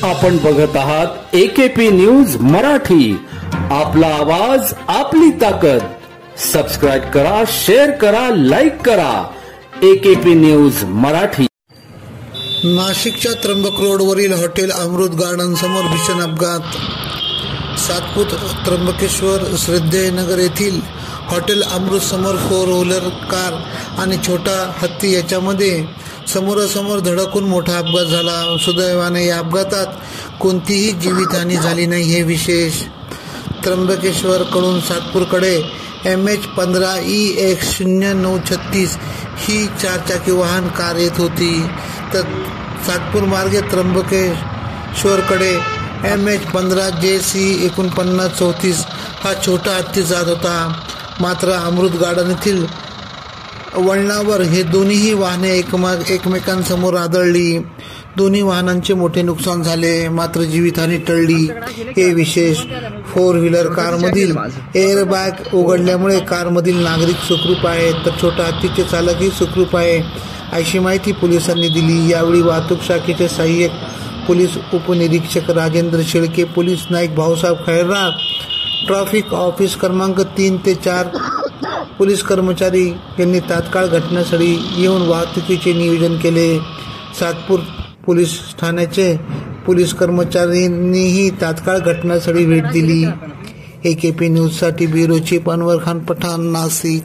आपण बघत आहात AKP न्यूज मराठी. आपला आवाज आपली ताकद. सबस्क्राइब करा, शेअर करा, लाईक करा. AKP news Marathi. नाशिकच्या त्र्यंबक रोडवरील हॉटेल अमृत गार्डन समोर भीषण अपघात. सातपूर त्र्यंबकेश्वर श्रद्धेनगर येथील हॉटेल अमृत समोर 4 व्हीलर कार आणि छोटा हत्ती याच्यामध्ये समोरासमोर धडकून मोठा अपघात झाला. सुदैवाने या अपघातात कोणतीही जीवितहानी झाली नाही हे विशेष. त्र्यंबकेश्वर कडून सातपूरकडे MH15 EX 0936 ही 4 चाकी वाहन कार येत होती, तर सातपूर मार्गे त्र्यंबकेश्वरकडे MH15 JC 4934 हा छोटा हत्ती जात होता. मात्र अमृत गार्डन येथील वळणावर हे दोन्ही वाहने एकमेकांसमोर आदळली. दोन्ही वाहनांचे मोठे नुकसान झाले, मात्र जीवितहानी टळली हे विशेष. 4 व्हीलर कारमधील एअरबॅग उघडल्यामुळे कारमधील नागरिक सुखरूप आहेत, तर छोटा हत्तीचे चालकही सुखरूप आहे अशी माहिती पोलिसांनी दिली. यावेळी वाहतूक शाखेचे सहाय्यक पोलीस उपनिरीक्षक Rajendra Shelke, police Naik Bhausaheb Khairnar, traffic office क्रमांक 3 ते 4 पोलीस कर्मचारी यांनी तात्काळ घटनास्थळी येऊन वाहतुकीचे नियोजन केले. सातपूर पोलीस ठाण्याचे पोलीस कर्मचाऱ्यांनीही तात्काळ घटनास्थळी भेट दिली. AKP न्यूजसाठी ब्युरो चीफ अनवर खान पठाण, नाशिक.